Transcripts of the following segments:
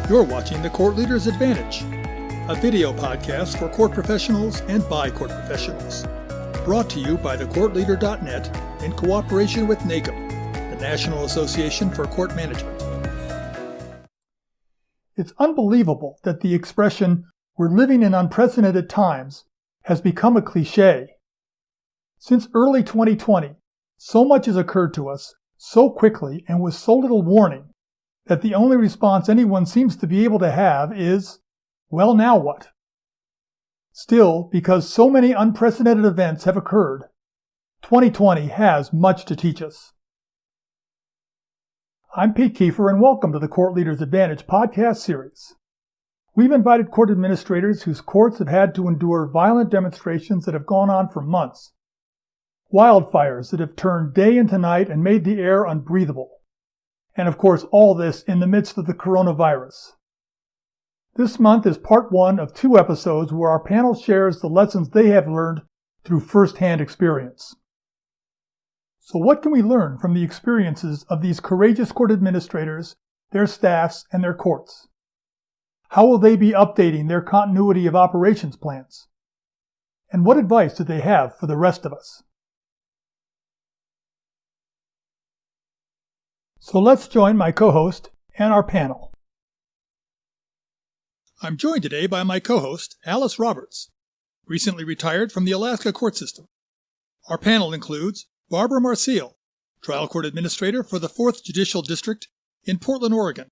You're watching The Court Leader's Advantage, a video podcast for court professionals and by court professionals. Brought to you by thecourtleader.net in cooperation with NACM, the National Association for Court Management. It's unbelievable that the expression, "we're living in unprecedented times," has become a cliché. Since early 2020, so much has occurred to us so quickly and with so little warning that the only response anyone seems to be able to have is, well, now what? Still, because so many unprecedented events have occurred, 2020 has much to teach us. I'm Pete Kiefer, and welcome to the Court Leader's Advantage podcast series. We've invited court administrators whose courts have had to endure violent demonstrations that have gone on for months, wildfires that have turned day into night and made the air unbreathable, and of course all this in the midst of the coronavirus. This month is part one of two episodes where our panel shares the lessons they have learned through first-hand experience. So what can we learn from the experiences of these courageous court administrators, their staffs, and their courts? How will they be updating their continuity of operations plans? And what advice do they have for the rest of us? So let's join my co-host and our panel. I'm joined today by my co-host, Alice Roberts, recently retired from the Alaska court system. Our panel includes Barbara Marseille, trial court administrator for the 4th Judicial District in Portland, Oregon;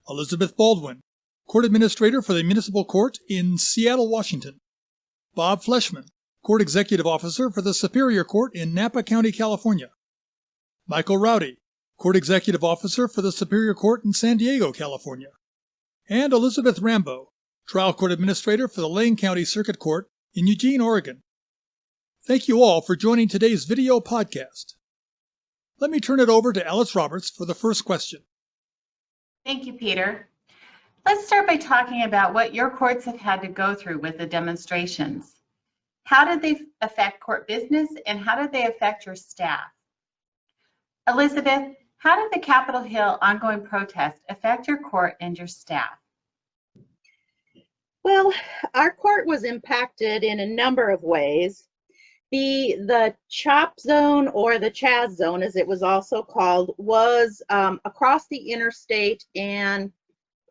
Elizabeth Baldwin, court administrator for the Municipal Court in Seattle, Washington; Bob Fleshman, court executive officer for the Superior Court in Napa County, California; Michael Rowdy, court executive officer for the Superior Court in San Diego, California; and Elizabeth Rambo, trial court administrator for the Lane County Circuit Court in Eugene, Oregon. Thank you all for joining today's video podcast. Let me turn it over to Alice Roberts for the first question. Thank you, Peter. Let's start by talking about what your courts have had to go through with the demonstrations. How did they affect court business, and how did they affect your staff? Elizabeth, how did the Capitol Hill ongoing protest affect your court and your staff? Well, our court was impacted in a number of ways. The CHOP zone, or the Chaz zone as it was also called, was across the interstate and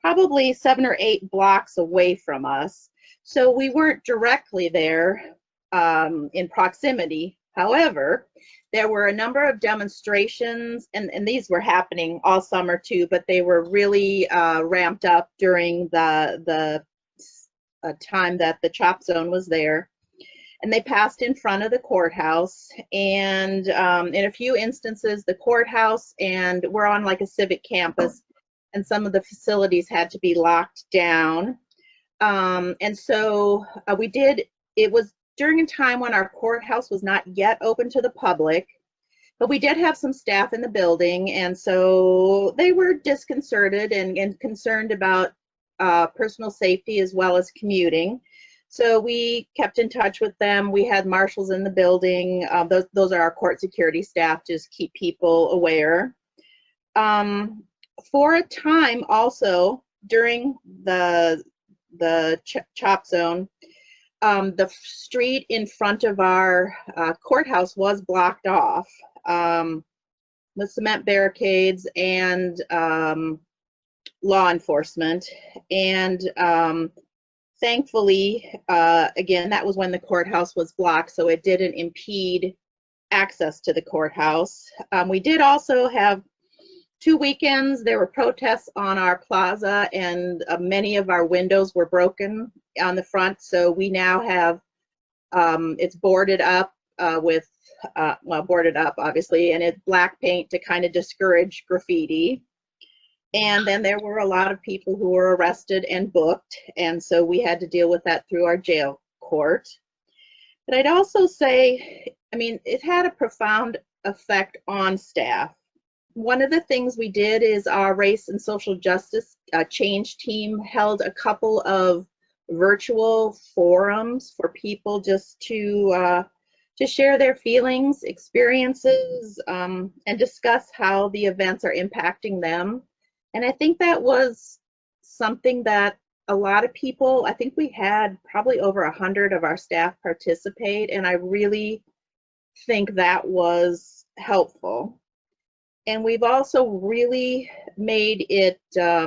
probably 7 or 8 blocks away from us. So we weren't directly there in proximity. However, there were a number of demonstrations, and these were happening all summer too, but they were really ramped up during the time that the CHOP zone was there. And they passed in front of the courthouse, and in a few instances, the courthouse, and we're on like a civic campus, and some of the facilities had to be locked down. And so it was during a time when our courthouse was not yet open to the public, but we did have some staff in the building, and so they were disconcerted and concerned about personal safety as well as commuting. So we kept in touch with them. We had marshals in the building. Those are our court security staff, just keep people aware. For a time also, during the CHOP zone, the street in front of our courthouse was blocked off with cement barricades and law enforcement. And thankfully, again, that was when the courthouse was blocked, so it didn't impede access to the courthouse. We did also have 2 weekends. There were protests on our plaza, and many of our windows were broken on the front. So we now have, it's boarded up boarded up obviously, and it's black paint to kind of discourage graffiti. And then there were a lot of people who were arrested and booked, and so we had to deal with that through our jail court. But I'd also say, it had a profound effect on staff. One of the things we did is our race and social justice change team held a couple of virtual forums for people just to share their feelings, experiences, and discuss how the events are impacting them. And I think that was something that a lot of people, I think we had probably over 100 of our staff participate, and I really think that was helpful. And we've also really made it, I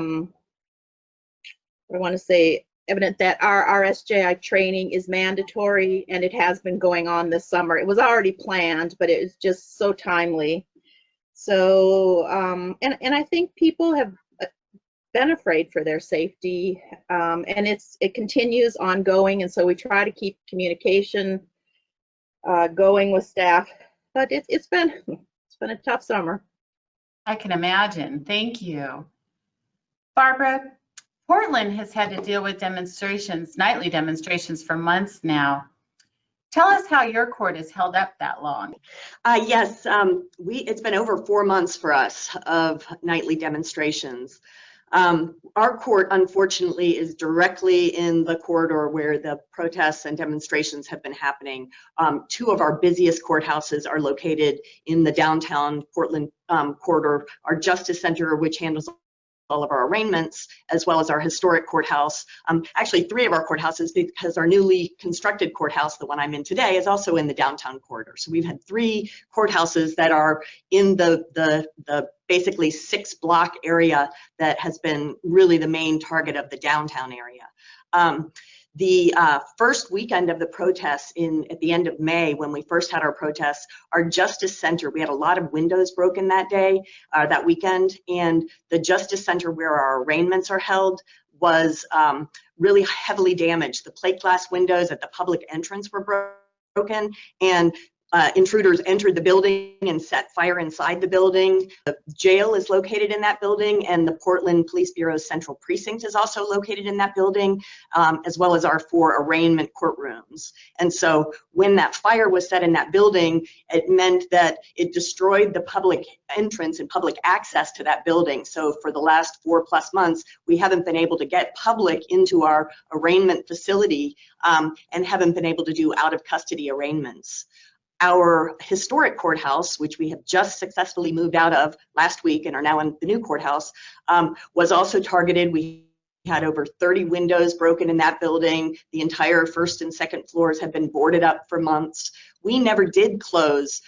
want to say, evident that our RSJI training is mandatory, and it has been going on this summer. It was already planned, but it was just so timely. So, and I think people have been afraid for their safety, and it continues ongoing, and so we try to keep communication going with staff. But it's been a tough summer. I can imagine. Thank you. Barbara, Portland has had to deal with demonstrations, nightly demonstrations for months now. Tell us how your court has held up that long. Yes, it's been over 4 months for us of nightly demonstrations. Our court, unfortunately, is directly in the corridor where the protests and demonstrations have been happening. 2 of our busiest courthouses are located in the downtown Portland corridor. Our Justice Center, which handles all of our arraignments, as well as our historic courthouse. Actually, 3 of our courthouses, because our newly constructed courthouse, the one I'm in today, is also in the downtown corridor. So we've had 3 courthouses that are in the basically 6-block area that has been really the main target of the downtown area. The first weekend of the protests at the end of May, when we first had our protests, our Justice Center, we had a lot of windows broken that day, that weekend, and the Justice Center where our arraignments are held was really heavily damaged. The plate glass windows at the public entrance were broken, and intruders entered the building and set fire inside the building. The jail is located in that building, and the Portland Police Bureau's Central Precinct is also located in that building, as well as our 4 arraignment courtrooms. And so when that fire was set in that building, it meant that it destroyed the public entrance and public access to that building. So for the last 4+ months, we haven't been able to get public into our arraignment facility, and haven't been able to do out-of-custody arraignments. Our historic courthouse, which we have just successfully moved out of last week and are now in the new courthouse, was also targeted. We had over 30 windows broken in that building. The entire 1st and 2nd floors have been boarded up for months. We never did close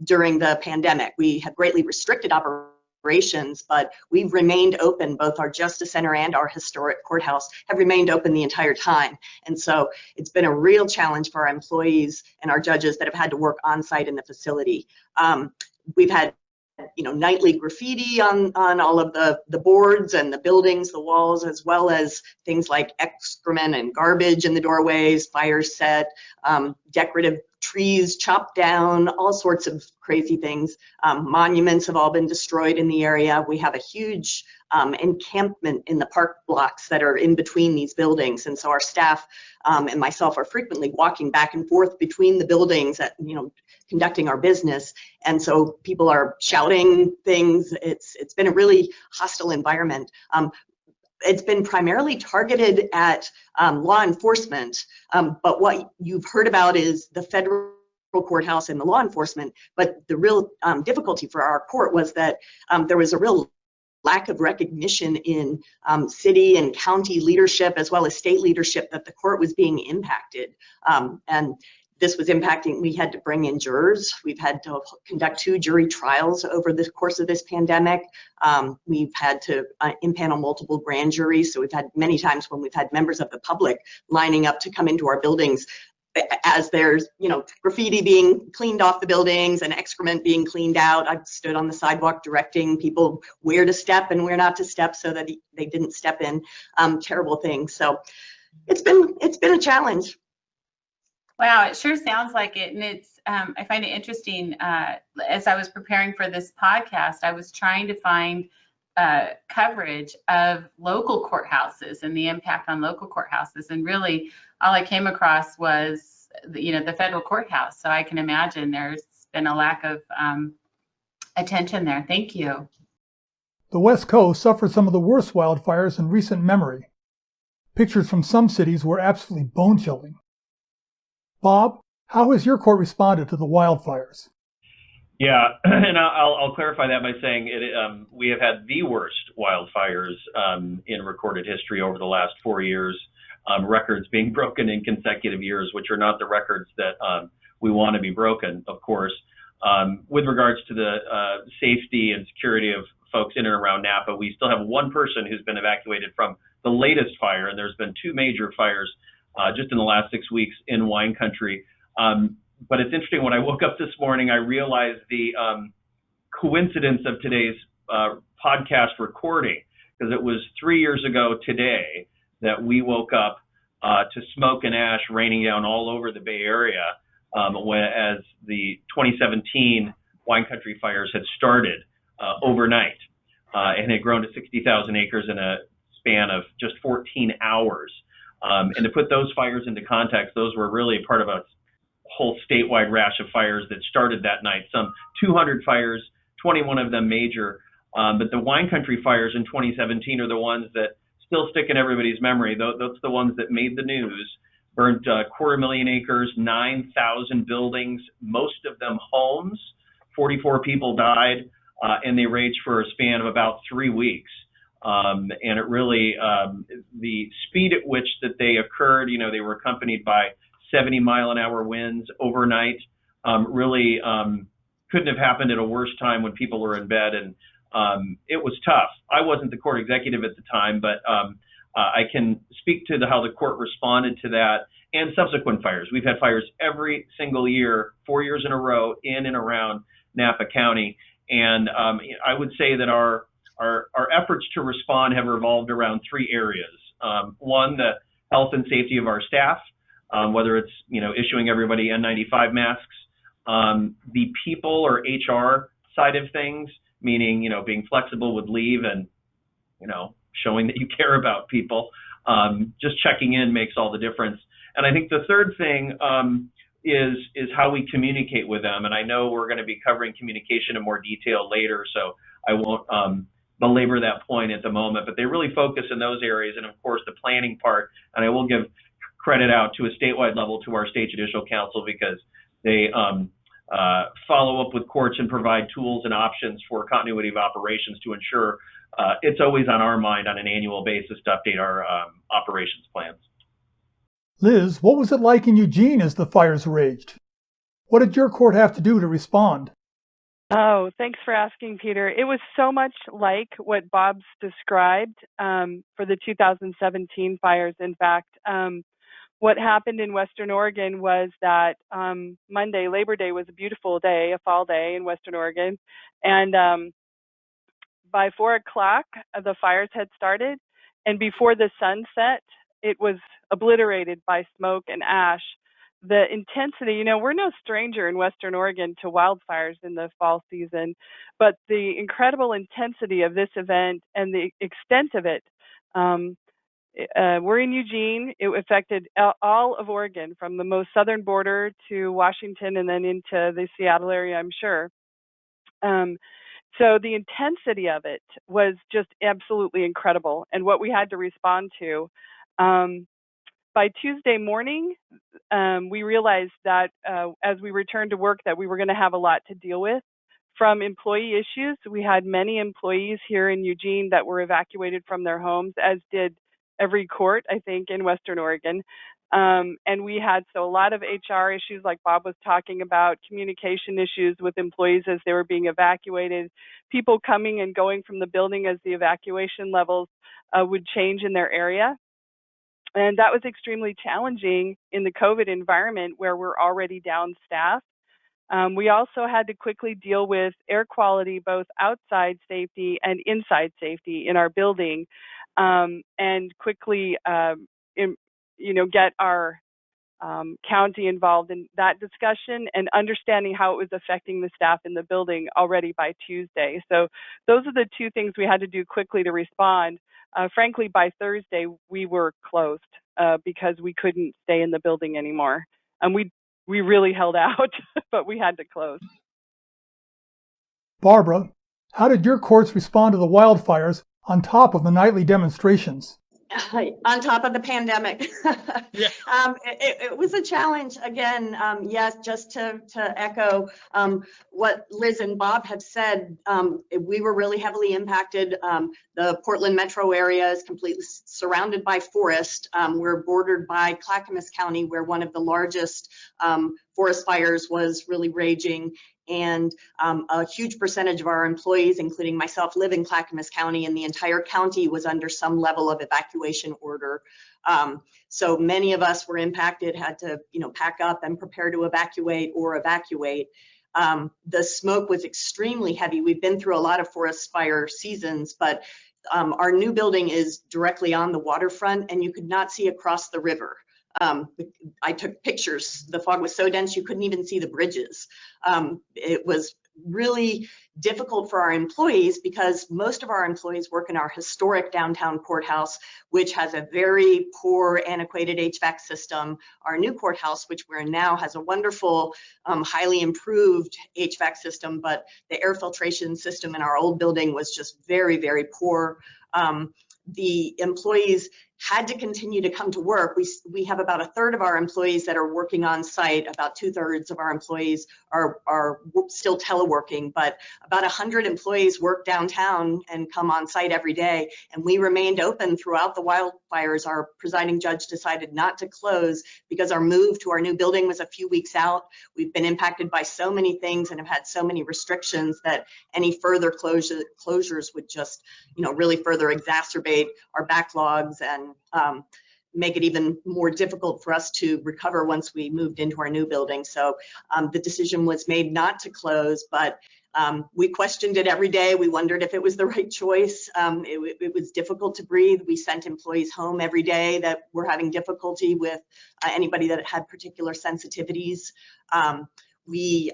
during the pandemic. We have greatly restricted operations, but we've remained open. Both our Justice Center and our historic courthouse have remained open the entire time. And so it's been a real challenge for our employees and our judges that have had to work on site in the facility. We've had nightly graffiti on all of the boards and the buildings, the walls, as well as things like excrement and garbage in the doorways, fires set, decorative trees chopped down, all sorts of crazy things. Monuments have all been destroyed in the area. We have a huge encampment in the park blocks that are in between these buildings, and so our staff and myself are frequently walking back and forth between the buildings at conducting our business, and so people are shouting things. It's been a really hostile environment. It's been primarily targeted at law enforcement, but what you've heard about is the federal courthouse and the law enforcement, but the real difficulty for our court was that there was a real lack of recognition in city and county leadership, as well as state leadership, that the court was being impacted. And this was impacting, we had to bring in jurors. We've had to conduct 2 jury trials over the course of this pandemic. We've had to impanel multiple grand juries. So we've had many times when we've had members of the public lining up to come into our buildings as there's, graffiti being cleaned off the buildings and excrement being cleaned out. I've stood on the sidewalk directing people where to step and where not to step so that they didn't step in terrible things. So it's been a challenge. Wow, it sure sounds like it, and it's. I find it interesting. As I was preparing for this podcast, I was trying to find coverage of local courthouses and the impact on local courthouses, and really, all I came across was the federal courthouse. So I can imagine there's been a lack of attention there. Thank you. The West Coast suffered some of the worst wildfires in recent memory. Pictures from some cities were absolutely bone-chilling. Bob, how has your court responded to the wildfires? Yeah, and I'll clarify that by saying we have had the worst wildfires in recorded history over the last 4 years, records being broken in consecutive years, which are not the records that we want to be broken, of course. With regards to the safety and security of folks in and around Napa, we still have one person who's been evacuated from the latest fire, and there's been 2 major fires just in the last 6 weeks in wine country. But it's interesting, when I woke up this morning, I realized the coincidence of today's podcast recording, because it was 3 years ago today that we woke up to smoke and ash raining down all over the Bay Area as the 2017 wine country fires had started overnight and had grown to 60,000 acres in a span of just 14 hours. And to put those fires into context, those were really part of a whole statewide rash of fires that started that night. Some 200 fires, 21 of them major. But the wine country fires in 2017 are the ones that still stick in everybody's memory. Those the ones that made the news. Burnt 250,000 acres, 9,000 buildings, most of them homes. 44 people died, and they raged for a span of about 3 weeks. And it really, the speed at which that they occurred, they were accompanied by 70-mile-an-hour winds overnight. Really couldn't have happened at a worse time when people were in bed, and it was tough. I wasn't the court executive at the time, but I can speak to how the court responded to that and subsequent fires. We've had fires every single year, 4 years in a row, in and around Napa County, and I would say that our efforts to respond have revolved around 3 areas. One, the health and safety of our staff. Whether it's issuing everybody N95 masks, the people or HR side of things, meaning being flexible with leave and showing that you care about people. Just checking in makes all the difference. And I think the third thing is how we communicate with them. And I know we're going to be covering communication in more detail later, so I won't belabor that point at the moment. But they really focus in those areas, and of course the planning part. And I will give credit out to a statewide level to our state judicial council, because they follow up with courts and provide tools and options for continuity of operations to ensure it's always on our mind on an annual basis to update our operations plans. Liz, what was it like in Eugene as the fires raged? What did your court have to do to respond? Oh, thanks for asking, Peter. It was so much like what Bob's described for the 2017 fires. In fact, what happened in Western Oregon was that Monday, Labor Day, was a beautiful day, a fall day in Western Oregon. And by 4 o'clock, the fires had started. And before the sun set, it was obliterated by smoke and ash. The intensity, we're no stranger in Western Oregon to wildfires in the fall season, but the incredible intensity of this event and the extent of it, we're in Eugene. It affected all of Oregon, from the most southern border to Washington and then into the Seattle area, I'm sure. So the intensity of it was just absolutely incredible, and what we had to respond to. By Tuesday morning, we realized that as we returned to work that we were going to have a lot to deal with. From employee issues, we had many employees here in Eugene that were evacuated from their homes, as did every court, I think, in Western Oregon. And we had a lot of HR issues, like Bob was talking about, communication issues with employees as they were being evacuated, people coming and going from the building as the evacuation levels would change in their area. And that was extremely challenging in the COVID environment where we're already down staff. We also had to quickly deal with air quality, both outside safety and inside safety in our building, and quickly, get our county involved in that discussion and understanding how it was affecting the staff in the building already by Tuesday. So those are the 2 things we had to do quickly to respond. Frankly, by Thursday, we were closed because we couldn't stay in the building anymore. And we really held out, but we had to close. Barbara, how did your courts respond to the wildfires on top of the nightly demonstrations? On top of the pandemic. Yeah. It was a challenge again. Yes, just to echo what Liz and Bob have said, we were really heavily impacted. The Portland metro area is completely surrounded by forest. We're bordered by Clackamas County, where one of the largest forest fires was really raging. And a huge percentage of our employees, including myself, live in Clackamas County, and the entire county was under some level of evacuation order. So many of us were impacted, had to, pack up and prepare to evacuate or evacuate. The smoke was extremely heavy. We've been through a lot of forest fire seasons, but our new building is directly on the waterfront, and you could not see across the river. I took pictures. The fog was so dense you couldn't even see the bridges. It was really difficult for our employees because most of our employees work in our historic downtown courthouse, which has a very poor, antiquated HVAC system. Our new courthouse, which we're in now, has a wonderful, highly improved HVAC system, but the air filtration system in our old building was just very, very poor. The employees had to continue to come to work. We have about a third of our employees that are working on site. About 2/3 of our employees are still teleworking, but about 100 employees work downtown and come on site every day. And we remained open throughout the wildfires. Our presiding judge decided not to close because our move to our new building was a few weeks out. We've been impacted by so many things and have had so many restrictions that any further closures would just, really further exacerbate our backlogs and make it even more difficult for us to recover once we moved into our new building. So the decision was made not to close, but we questioned it every day. We wondered if it was the right choice. It was difficult to breathe. We sent employees home every day that were having difficulty with anybody that had particular sensitivities. The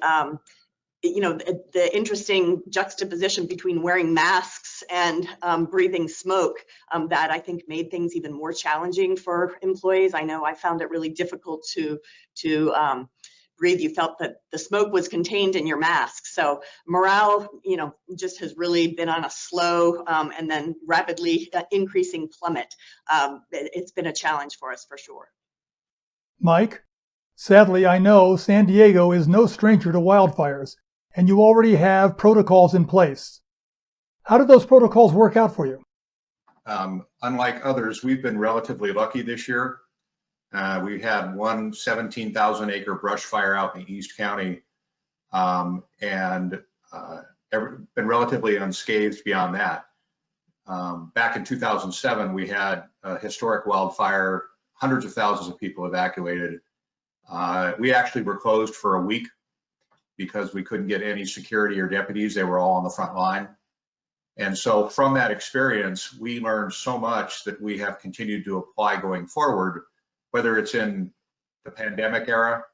interesting juxtaposition between wearing masks and breathing smoke that I think made things even more challenging for employees. I know I found it really difficult to breathe. You felt that the smoke was contained in your mask. So morale, just has really been on a slow and then rapidly increasing plummet. It's been a challenge for us for sure. Mike, sadly, I know San Diego is no stranger to wildfires, and you already have protocols in place. How did those protocols work out for you? Unlike others, we've been relatively lucky this year. We had one 17,000 acre brush fire out in East County and been relatively unscathed beyond that. Back in 2007, we had a historic wildfire, hundreds of thousands of people evacuated. We actually were closed for a week because we couldn't get any security or deputies. They were all on the front line. And so from that experience, we learned so much that we have continued to apply going forward, whether it's in the pandemic era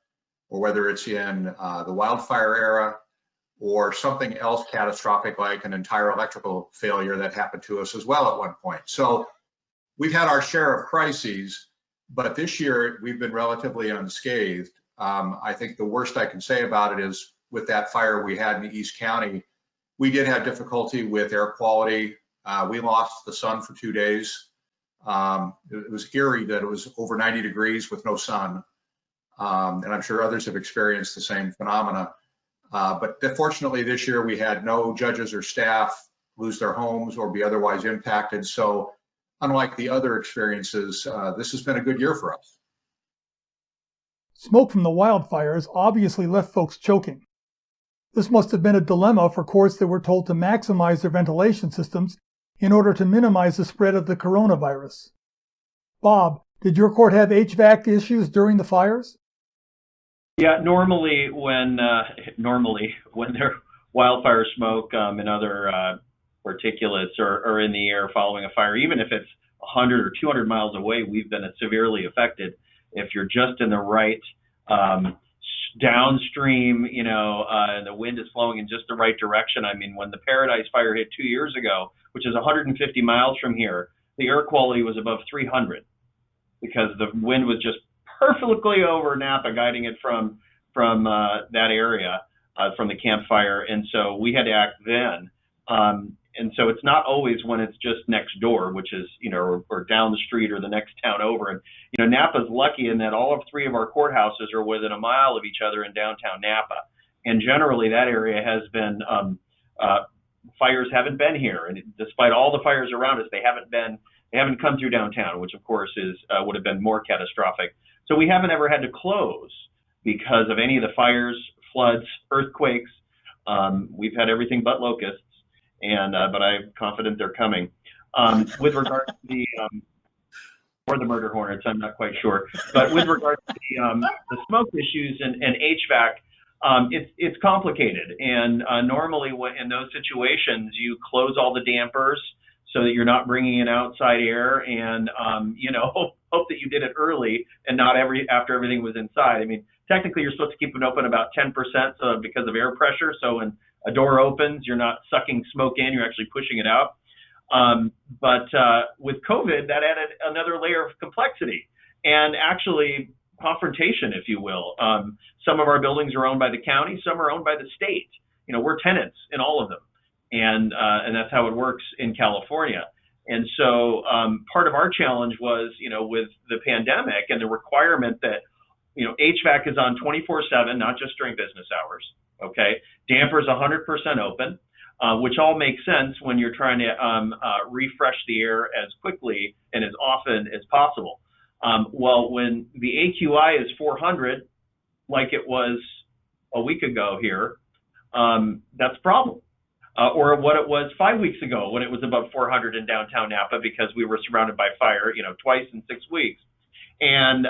or whether it's in the wildfire era or something else catastrophic like an entire electrical failure that happened to us as well at one point. So we've had our share of crises, but this year we've been relatively unscathed. I think the worst I can say about it is with that fire we had in East County, we did have difficulty with air quality. We lost the sun for 2 days. It was eerie that it was over 90 degrees with no sun. And I'm sure others have experienced the same phenomena. But fortunately this year we had no judges or staff lose their homes or be otherwise impacted. So unlike the other experiences, this has been a good year for us. Smoke from the wildfires obviously left folks choking. This must have been a dilemma for courts that were told to maximize their ventilation systems in order to minimize the spread of the coronavirus. Bob, did your court have HVAC issues during the fires? Yeah, normally when there wildfire smoke and other particulates are in the air following a fire, even if it's 100 or 200 miles away, we've been severely affected. If you're just in the right downstream, and the wind is flowing in just the right direction. I mean, when the Paradise Fire hit 2 years ago, which is 150 miles from here, the air quality was above 300 because the wind was just perfectly over Napa, guiding it from that area, from the campfire. And so we had to act then. And so it's not always when it's just next door, which is, or down the street or the next town over. And, Napa's lucky in that all of three of our courthouses are within a mile of each other in downtown Napa. And generally that area has been, fires haven't been here. And despite all the fires around us, they haven't come through downtown, which of course would have been more catastrophic. So we haven't ever had to close because of any of the fires, floods, earthquakes. We've had everything but locusts. But I'm confident they're coming. With regard to the or the murder hornets, I'm not quite sure. But with regard to the smoke issues and HVAC, it's complicated. And normally, in those situations, you close all the dampers so that you're not bringing in outside air, and hope that you did it early and not after everything was inside. I mean, technically, you're supposed to keep it open about 10% because of air pressure. So when a door opens, you're not sucking smoke in, you're actually pushing it out. But with COVID, that added another layer of complexity and actually confrontation, if you will. Some of our buildings are owned by the county, some are owned by the state. We're tenants in all of them. And that's how it works in California. And so part of our challenge was, with the pandemic and the requirement that, HVAC is on 24/7, not just during business hours. Okay, dampers 100% open, which all makes sense when you're trying to refresh the air as quickly and as often as possible. Well, when the AQI is 400, like it was a week ago here, that's a problem. Or what it was 5 weeks ago when it was above 400 in downtown Napa because we were surrounded by fire, twice in 6 weeks. And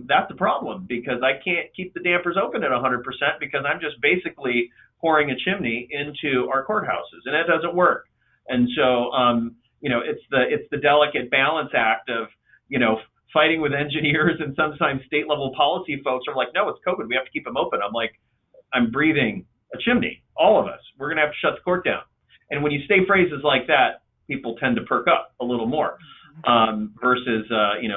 that's a problem because I can't keep the dampers open at 100% because I'm just basically pouring a chimney into our courthouses, and that doesn't work. And so, it's the delicate balance act of, fighting with engineers, and sometimes state level policy folks are like, no, it's COVID, we have to keep them open. I'm like, I'm breathing a chimney, all of us. We're going to have to shut the court down. And when you say phrases like that, people tend to perk up a little more. Versus,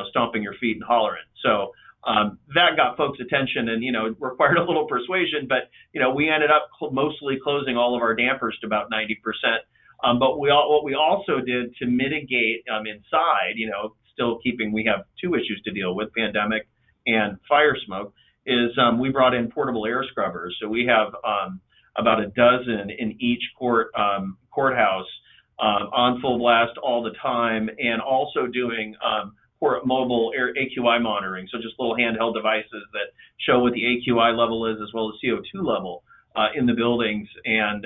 stomping your feet and hollering. So that got folks' attention and, required a little persuasion. But, we ended up mostly closing all of our dampers to about 90%. But what we also did to mitigate inside, still we have two issues to deal with, pandemic and fire smoke, is we brought in portable air scrubbers. So we have about a dozen in each courthouse. On full blast all the time, and also doing mobile air AQI monitoring. So just little handheld devices that show what the AQI level is as well as CO2 level in the buildings. And,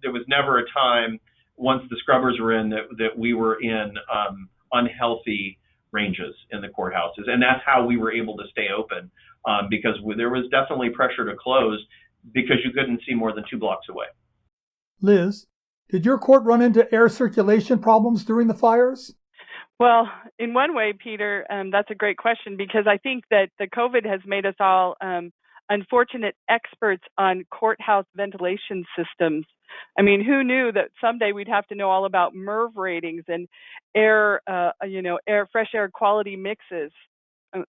there was never a time once the scrubbers were in that we were in unhealthy ranges in the courthouses. And that's how we were able to stay open because there was definitely pressure to close because you couldn't see more than 2 blocks away. Liz, did your court run into air circulation problems during the fires? Well, in one way, Peter, that's a great question because I think that the COVID has made us all unfortunate experts on courthouse ventilation systems. I mean, who knew that someday we'd have to know all about MERV ratings and fresh air quality mixes?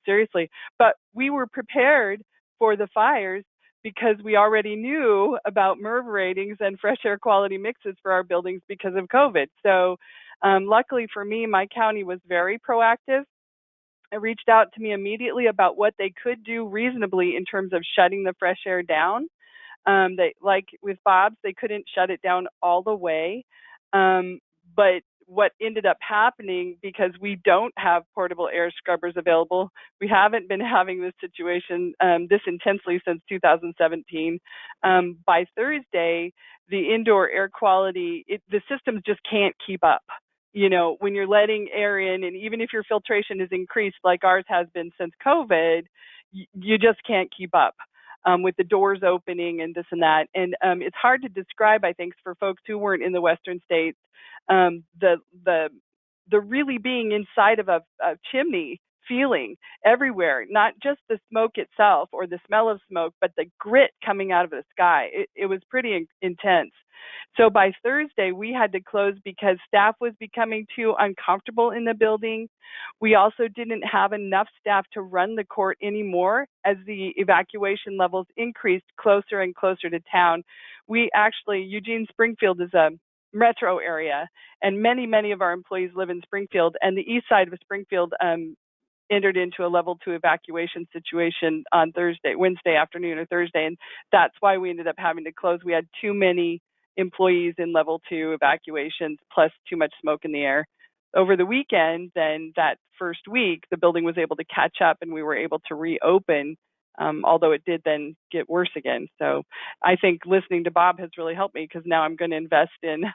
Seriously. But we were prepared for the fires because we already knew about MERV ratings and fresh air quality mixes for our buildings because of COVID. So luckily for me, my county was very proactive. It reached out to me immediately about what they could do reasonably in terms of shutting the fresh air down. They, like with Bob's, they couldn't shut it down all the way. But what ended up happening, because we don't have portable air scrubbers available, we haven't been having this situation this intensely since 2017. By Thursday, the indoor air quality, the systems just can't keep up. When you're letting air in, and even if your filtration is increased like ours has been since COVID, you just can't keep up with the doors opening and this and that. And it's hard to describe, I think, for folks who weren't in the Western states, the really being inside of a chimney feeling everywhere, not just the smoke itself or the smell of smoke, but the grit coming out of the sky. It was pretty intense. So by Thursday, we had to close because staff was becoming too uncomfortable in the building. We also didn't have enough staff to run the court anymore as the evacuation levels increased closer and closer to town. We actually, Eugene Springfield is a metro area, and many of our employees live in Springfield, and the east side of Springfield entered into a level 2 evacuation situation on Wednesday afternoon or Thursday, and that's why we ended up having to close. We had too many employees in level 2 evacuations, plus too much smoke in the air. Over the weekend, then that first week, the building was able to catch up and we were able to reopen, although it did then get worse again. So I think listening to Bob has really helped me, because now I'm going to invest in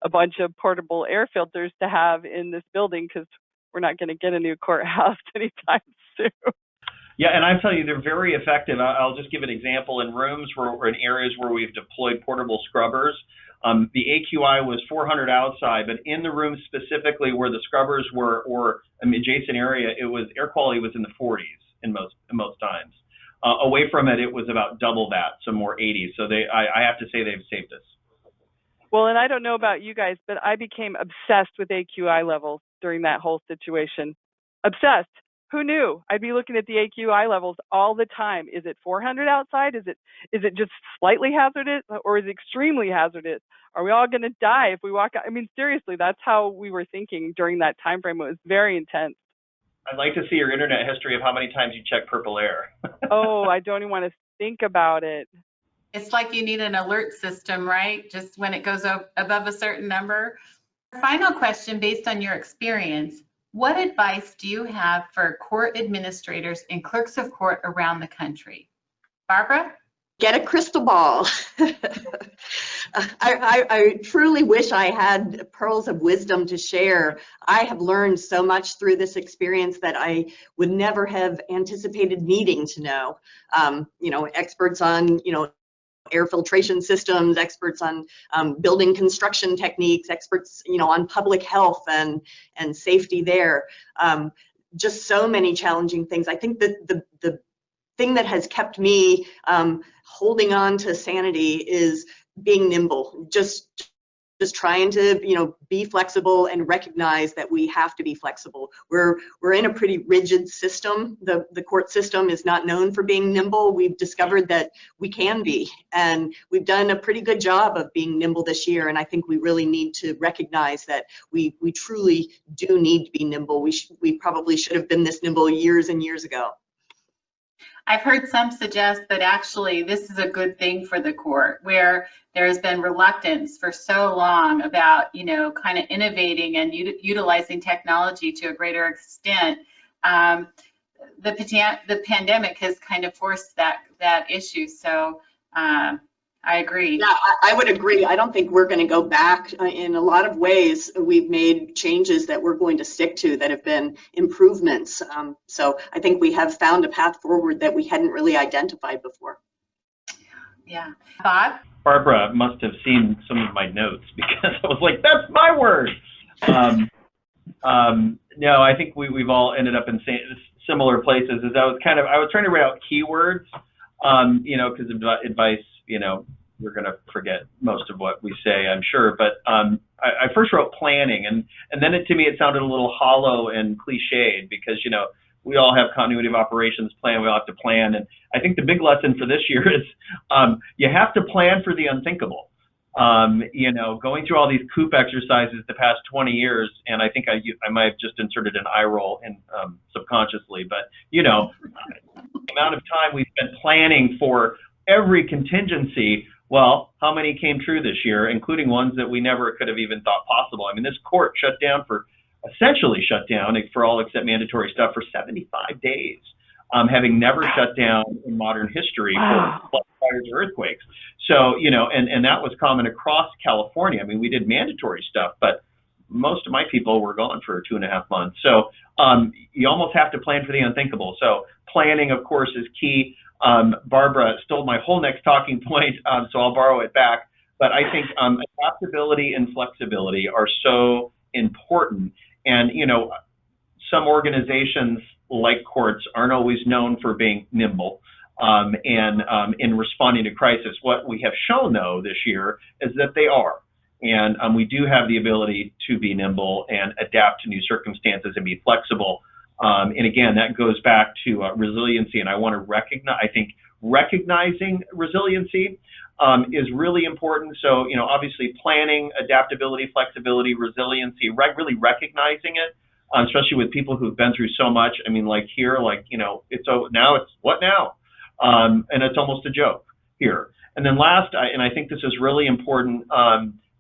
a bunch of portable air filters to have in this building, because we're not going to get a new courthouse anytime soon. Yeah, and I'm telling you, they're very effective. I'll just give an example. In rooms or in areas where we've deployed portable scrubbers, the AQI was 400 outside, but in the room specifically where the scrubbers were, or an adjacent area, air quality was in the 40s in most times. Away from it, it was about double that, so more 80s. So I have to say they've saved us. Well, and I don't know about you guys, but I became obsessed with AQI levels during that whole situation. Obsessed. Who knew? I'd be looking at the AQI levels all the time. Is it 400 outside? Is it just slightly hazardous, or is it extremely hazardous? Are we all going to die if we walk out? I mean, seriously, that's how we were thinking during that time frame. It was very intense. I'd like to see your internet history of how many times you check purple air. Oh, I don't even want to think about it. It's like you need an alert system, right? Just when it goes above a certain number. Final question, based on your experience, what advice do you have for court administrators and clerks of court around the country? Barbara? Get a crystal ball. I truly wish I had pearls of wisdom to share. I have learned so much through this experience that I would never have anticipated needing to know. Experts on, air filtration systems, experts on building construction techniques, experts, on public health and safety there. Just so many challenging things. I think that the thing that has kept me holding on to sanity is being nimble, just trying to be flexible and recognize that we have to be flexible. We're in a pretty rigid system. The court system is not known for being nimble. We've discovered that we can be, and we've done a pretty good job of being nimble this year, and I think we really need to recognize that we truly do need to be nimble. We probably should have been this nimble years and years ago. I've heard some suggest that actually this is a good thing for the court, where there has been reluctance for so long about, kind of innovating and utilizing technology to a greater extent. The pandemic has kind of forced that issue. So I agree. Yeah, I would agree. I don't think we're going to go back. In a lot of ways, we've made changes that we're going to stick to that have been improvements. So I think we have found a path forward that we hadn't really identified before. Yeah. Bob? Barbara must have seen some of my notes, because I was like, that's my word. No, I think we've all ended up in similar places. As I was trying to write out keywords, because of advice, we're going to forget most of what we say, I'm sure. But I first wrote planning, and then to me it sounded a little hollow and cliched, because we all have continuity of operations plan. We all have to plan, and I think the big lesson for this year is you have to plan for the unthinkable. Going through all these COOP exercises the past 20 years, and I think I might have just inserted an eye roll in subconsciously, but the amount of time we spent planning for every contingency. Well, how many came true this year, including ones that we never could have even thought possible? I mean, this court essentially shut down for all except mandatory stuff for 75 days, having never shut down in modern history for fires or earthquakes. So, and that was common across California. I mean, we did mandatory stuff, but most of my people were gone for 2.5 months. So you almost have to plan for the unthinkable. So planning, of course, is key. Barbara stole my whole next talking point, so I'll borrow it back. But I think adaptability and flexibility are so important. And, some organizations like courts aren't always known for being nimble and in responding to crisis. What we have shown, though, this year is that they are. And we do have the ability to be nimble and adapt to new circumstances and be flexible. And again, that goes back to resiliency. And I want to recognizing resiliency is really important. So, obviously planning, adaptability, flexibility, resiliency, really recognizing it, especially with people who've been through so much. I mean, like here, now it's what now? And it's almost a joke here. And then last, and I think this is really important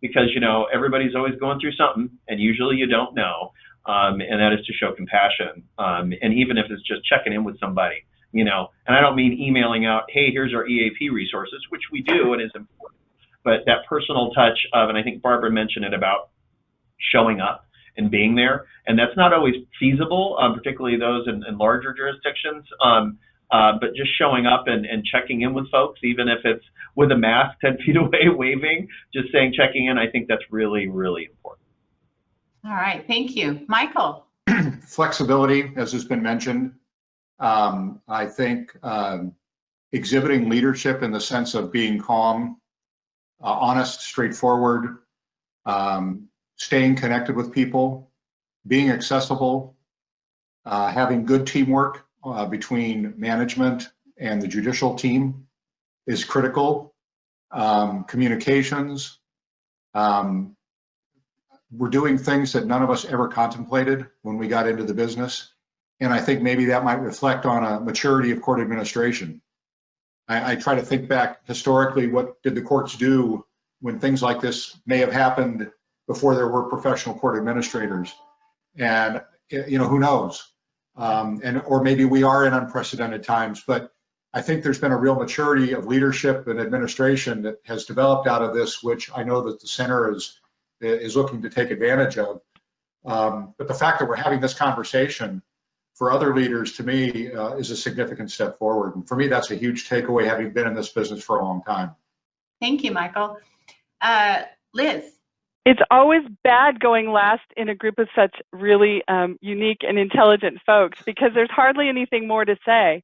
because, everybody's always going through something and usually you don't know. And that is to show compassion. And even if it's just checking in with somebody, and I don't mean emailing out, hey, here's our EAP resources, which we do and is important, but that personal touch of, and I think Barbara mentioned it about showing up and being there. And that's not always feasible, particularly those in larger jurisdictions, but just showing up and checking in with folks, even if it's with a mask 10 feet away, waving, just saying, checking in, I think that's really, really important. All right, thank you. Michael. Flexibility, as has been mentioned. I think exhibiting leadership in the sense of being calm, honest, straightforward, staying connected with people, being accessible, having good teamwork between management and the judicial team is critical. Communications. We're doing things that none of us ever contemplated when we got into the business. And I think maybe that might reflect on a maturity of court administration. I try to think back historically, what did the courts do when things like this may have happened before there were professional court administrators? And, who knows? Or maybe we are in unprecedented times, but I think there's been a real maturity of leadership and administration that has developed out of this, which I know that the center is looking to take advantage of. But the fact that we're having this conversation for other leaders, to me, is a significant step forward. And for me, that's a huge takeaway, having been in this business for a long time. Thank you, Michael. Liz. It's always bad going last in a group of such really unique and intelligent folks because there's hardly anything more to say.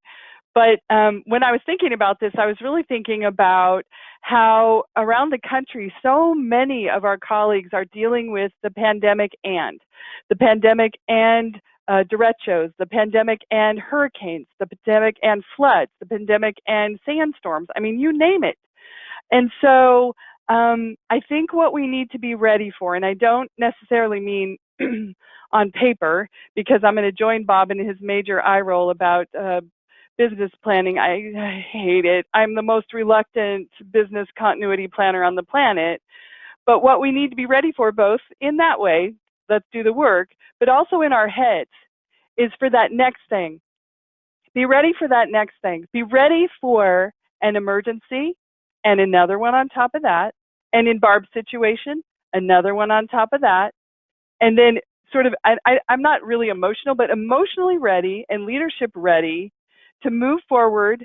But when I was thinking about this, I was really thinking about how around the country, so many of our colleagues are dealing with the pandemic and derechos, the pandemic and hurricanes, the pandemic and floods, the pandemic and sandstorms. I mean, you name it. And so I think what we need to be ready for, and I don't necessarily mean on paper, because I'm going to join Bob in his major eye roll about business planning. I hate it. I'm the most reluctant business continuity planner on the planet. But what we need to be ready for, both in that way, let's do the work, but also in our heads, is for that next thing. Be ready for that next thing. Be ready for an emergency and another one on top of that. And in Barb's situation, another one on top of that. And then sort of, I'm not really emotional, but emotionally ready and leadership ready to move forward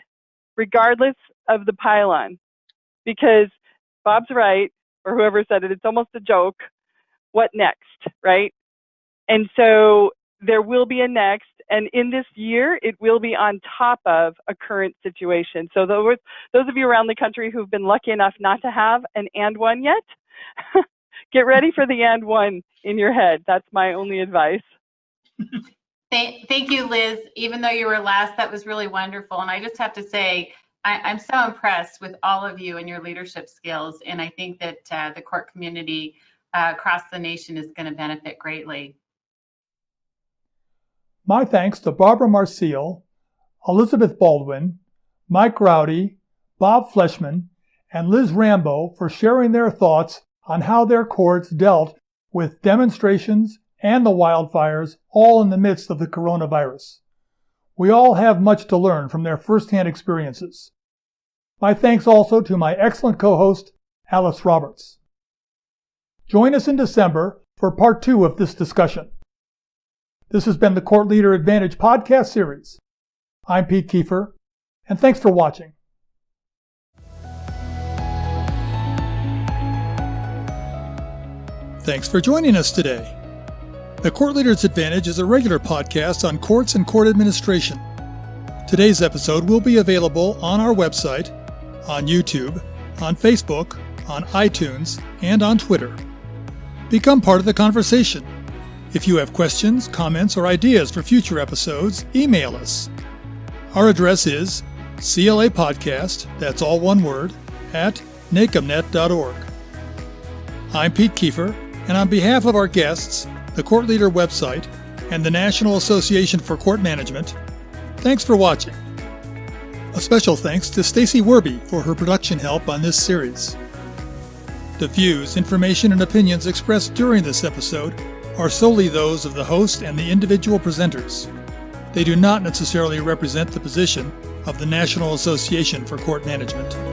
regardless of the pylon. Because Bob's right, or whoever said it, it's almost a joke. What next, right? And so there will be a next, and in this year, it will be on top of a current situation. So those of you around the country who've been lucky enough not to have an and one yet, get ready for the and one in your head. That's my only advice. Thank you, Liz. Even though you were last, that was really wonderful. And I just have to say, I'm so impressed with all of you and your leadership skills. And I think that the court community across the nation is going to benefit greatly. My thanks to Barbara Marcille, Elizabeth Baldwin, Mike Rowdy, Bob Fleshman, and Liz Rambo for sharing their thoughts on how their courts dealt with demonstrations and the wildfires, all in the midst of the coronavirus. We all have much to learn from their firsthand experiences. My thanks also to my excellent co-host, Alice Roberts. Join us in December for part 2 of this discussion. This has been the Court Leader Advantage podcast series. I'm Pete Kiefer, and thanks for watching. Thanks for joining us today. The Court Leader's Advantage is a regular podcast on courts and court administration. Today's episode will be available on our website, on YouTube, on Facebook, on iTunes, and on Twitter. Become part of the conversation. If you have questions, comments, or ideas for future episodes, email us. Our address is CLApodcast, that's all one word, at nacomnet.org. I'm Pete Kiefer, and on behalf of our guests, the Court Leader website, and the National Association for Court Management, thanks for watching. A special thanks to Stacy Werby for her production help on this series. The views, information, and opinions expressed during this episode are solely those of the host and the individual presenters. They do not necessarily represent the position of the National Association for Court Management.